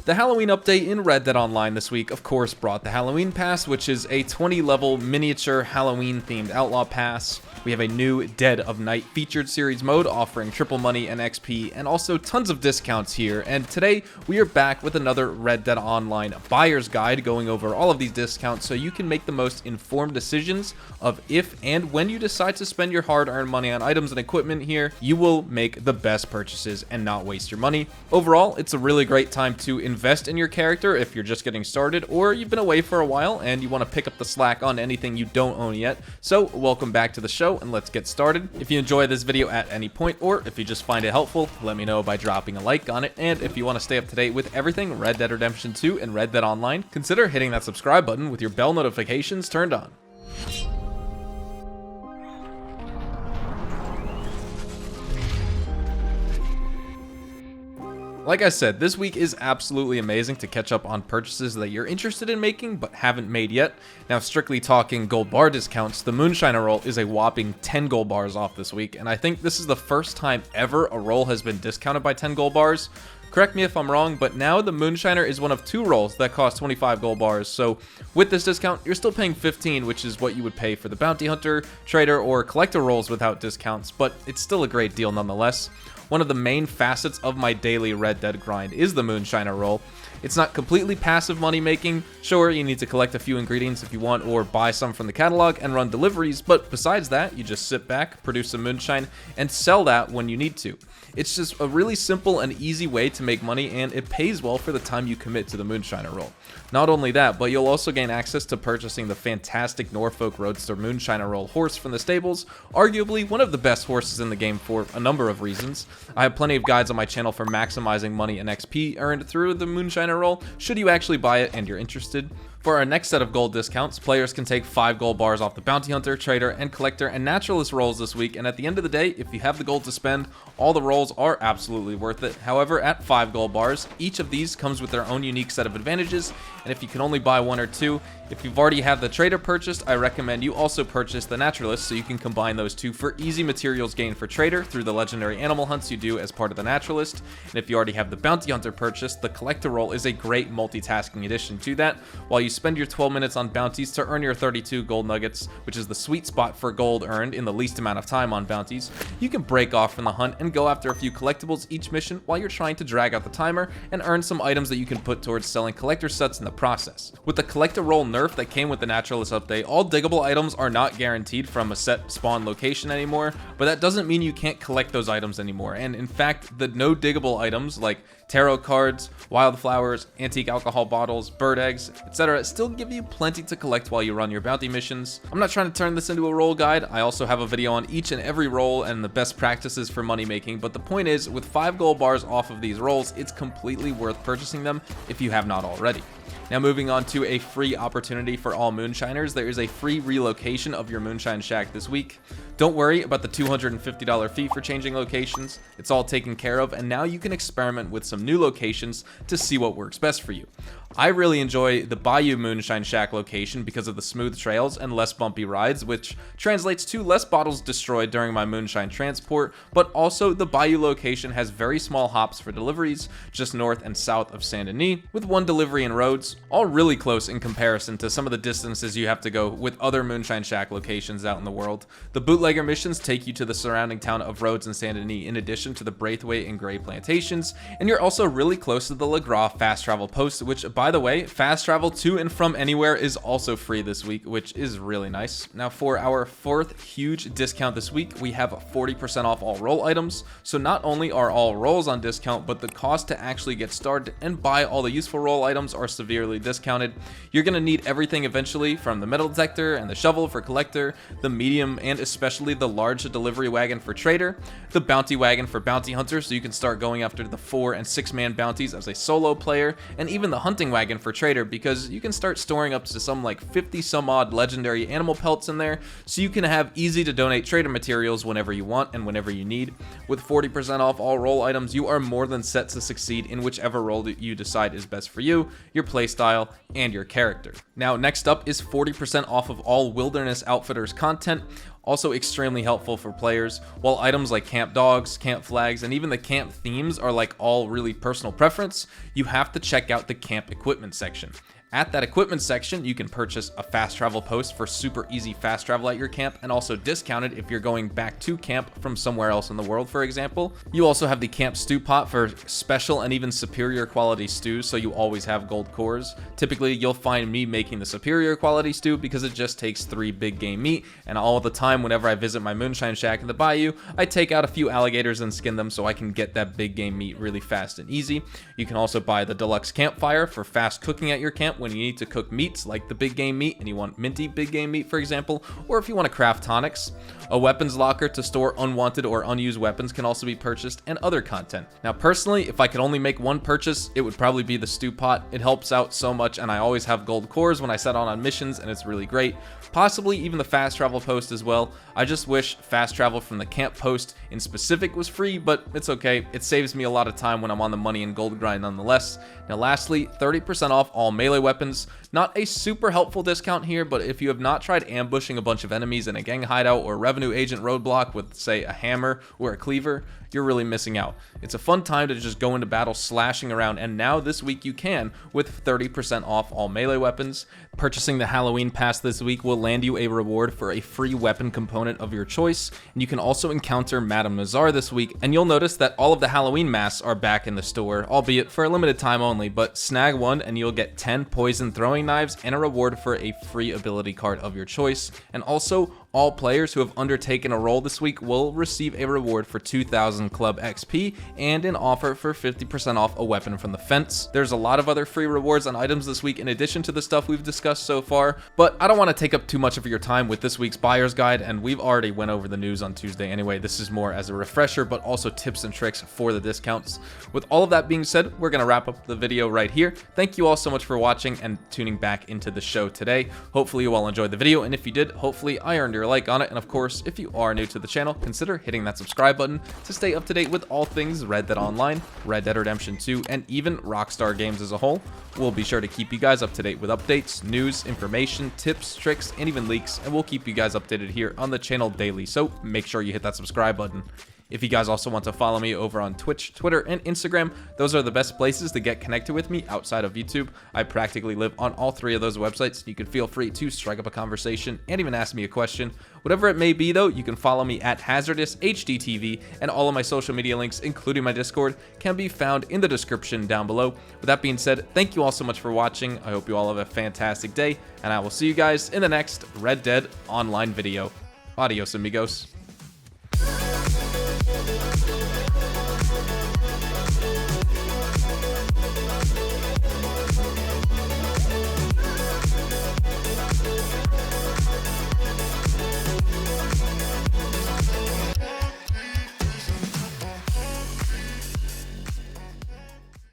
The Halloween update in Red Dead Online this week, of course, brought the Halloween Pass, which is a 20-level miniature Halloween-themed outlaw pass. We have a new Dead of Night featured series mode offering triple money and XP, and also tons of discounts here. And today, we are back with another Red Dead Online buyer's guide going over all of these discounts so you can make the most informed decisions of if and when you decide to spend your hard-earned money on items and equipment here, you will make the best purchases and not waste your money. Overall, it's a really great time to invest in your character if you're just getting started, or you've been away for a while and you want to pick up the slack on anything you don't own yet. So welcome back to the show and let's get started. If you enjoy this video at any point, or if you just find it helpful, let me know by dropping a like on it. And if you want to stay up to date with everything Red Dead Redemption 2 and Red Dead Online, consider hitting that subscribe button with your bell notifications turned on. Like I said, this week is absolutely amazing to catch up on purchases that you're interested in making but haven't made yet. Now, strictly talking gold bar discounts, the Moonshiner roll is a whopping 10 gold bars off this week, and I think this is the first time ever a roll has been discounted by 10 gold bars. Correct me if I'm wrong, but now the Moonshiner is one of two rolls that cost 25 gold bars, so with this discount, you're still paying 15, which is what you would pay for the Bounty Hunter, Trader, or Collector rolls without discounts, but it's still a great deal nonetheless. One of the main facets of my daily Red Dead grind is the Moonshiner roll. It's not completely passive money making. Sure, you need to collect a few ingredients if you want, or buy some from the catalog and run deliveries, but besides that, you just sit back, produce some moonshine, and sell that when you need to. It's just a really simple and easy way to make money, and it pays well for the time you commit to the Moonshiner roll. Not only that, but you'll also gain access to purchasing the fantastic Norfolk Roadster Moonshiner roll horse from the stables, arguably one of the best horses in the game for a number of reasons. I have plenty of guides on my channel for maximizing money and XP earned through the Moonshiner roll, should you actually buy it and you're interested. For our next set of gold discounts, players can take 5 gold bars off the Bounty Hunter, Trader, and Collector and Naturalist rolls this week, and at the end of the day, if you have the gold to spend, all the rolls are absolutely worth it. However, at 5 gold bars, each of these comes with their own unique set of advantages, and if you can only buy one or two, if you've already had the Trader purchased, I recommend you also purchase the Naturalist so you can combine those two for easy materials gained for Trader through the legendary animal hunts you do as part of the Naturalist. And if you already have the Bounty Hunter purchased, the Collector roll is a great multitasking addition to that. While you spend your 12 minutes on bounties to earn your 32 gold nuggets, which is the sweet spot for gold earned in the least amount of time on bounties, you can break off from the hunt and go after a few collectibles each mission while you're trying to drag out the timer and earn some items that you can put towards selling collector sets in the process. With the Collector roll nerf that came with the Naturalist update, all diggable items are not guaranteed from a set spawn location anymore, but that doesn't mean you can't collect those items anymore. And in fact, the no diggable items like tarot cards, wildflowers, antique alcohol bottles, bird eggs, etc. still give you plenty to collect while you run your bounty missions. I'm not trying to turn this into a roll guide. I also have a video on each and every roll and the best practices for money making, but the point is, with 5 gold bars off of these rolls, it's completely worth purchasing them if you have not already. Now, moving on to a free opportunity for all Moonshiners, there is a free relocation of your Moonshine Shack this week. Don't worry about the $250 fee for changing locations. It's all taken care of, and now you can experiment with some new locations to see what works best for you. I really enjoy the Bayou Moonshine Shack location because of the smooth trails and less bumpy rides, which translates to less bottles destroyed during my Moonshine transport, but also the Bayou location has very small hops for deliveries just north and south of Saint Denis, with 1 delivery in Rhodes, all really close in comparison to some of the distances you have to go with other Moonshine Shack locations out in the world. The bootlegger missions take you to the surrounding town of Rhodes and Saint Denis, in addition to the Braithwaite and Gray plantations, and you're also really close to the LeGras fast travel post, which, by the way, fast travel to and from anywhere is also free this week, which is really nice. Now, for our 4th huge discount this week, we have 40% off all roll items. So not only are all rolls on discount, but the cost to actually get started and buy all the useful roll items are severely discounted. You're going to need everything eventually, from the metal detector and the shovel for Collector, the medium and especially the large delivery wagon for Trader, the bounty wagon for Bounty Hunter so you can start going after the 4- and 6-man bounties as a solo player, and even the hunting wagon for Trader, because you can start storing up to some like 50 some odd legendary animal pelts in there, so you can have easy to donate Trader materials whenever you want and whenever you need. With 40% off all roll items, you are more than set to succeed in whichever role that you decide is best for you, your playstyle, and your character. Now, next up is 40% off of all Wilderness Outfitters content. Also extremely helpful for players. While items like camp dogs, camp flags, and even the camp themes are like all really personal preference, you have to check out the camp equipment section. At that equipment section, you can purchase a fast travel post for super easy fast travel at your camp, and also discounted if you're going back to camp from somewhere else in the world, for example. You also have the camp stew pot for special and even superior quality stews, so you always have gold cores. Typically, you'll find me making the superior quality stew because it just takes 3 big game meat, and all the time whenever I visit my Moonshine shack in the bayou, I take out a few alligators and skin them so I can get that big game meat really fast and easy. You can also buy the deluxe campfire for fast cooking at your camp when you need to cook meats like the big game meat and you want minty big game meat, for example, or if you want to craft tonics. A weapons locker to store unwanted or unused weapons can also be purchased, and other content. Now personally, if I could only make one purchase, it would probably be the stew pot. It helps out so much, and I always have gold cores when I set on missions, and it's really great. Possibly even the fast travel post as well. I just wish fast travel from the camp post in specific was free, but it's okay. It saves me a lot of time when I'm on the money and gold grind nonetheless. Now lastly, 30% off all melee weapons. Not a super helpful discount here, but if you have not tried ambushing a bunch of enemies in a gang hideout or revenue agent roadblock with, say, a hammer or a cleaver, you're really missing out. It's a fun time to just go into battle slashing around, and now this week you can with 30% off all melee weapons. Purchasing the Halloween pass this week will land you a reward for a free weapon component of your choice, and you can also encounter Madame Nazar this week, and you'll notice that all of the Halloween masks are back in the store, albeit for a limited time only, but snag one and you'll get 10 poison throwing knives and a reward for a free ability card of your choice. And also, all players who have undertaken a role this week will receive a reward for 2,000 club XP and an offer for 50% off a weapon from the fence. There's a lot of other free rewards on items this week in addition to the stuff we've discussed so far, but I don't want to take up too much of your time with this week's buyer's guide, and we've already went over the news on Tuesday anyway. This is more as a refresher, but also tips and tricks for the discounts. With all of that being said, we're going to wrap up the video right here. Thank you all so much for watching and tuning back into the show today. Hopefully you all enjoyed the video, and if you did, hopefully I earned your like on it. And of course, if you are new to the channel, consider hitting that subscribe button to stay up to date with all things Red Dead Online, Red Dead Redemption 2, and even Rockstar games as a whole. We'll be sure to keep you guys up to date with updates, news, information, tips, tricks, and even leaks, and we'll keep you guys updated here on the channel daily, so make sure you hit that subscribe button. If you guys also want to follow me over on Twitch, Twitter, and Instagram, those are the best places to get connected with me outside of YouTube. I practically live on all 3 of those websites. You can feel free to strike up a conversation and even ask me a question. Whatever it may be though, you can follow me at HazardousHDTV, and all of my social media links, including my Discord, can be found in the description down below. With that being said, thank you all so much for watching. I hope you all have a fantastic day, and I will see you guys in the next Red Dead Online video. Adios, amigos.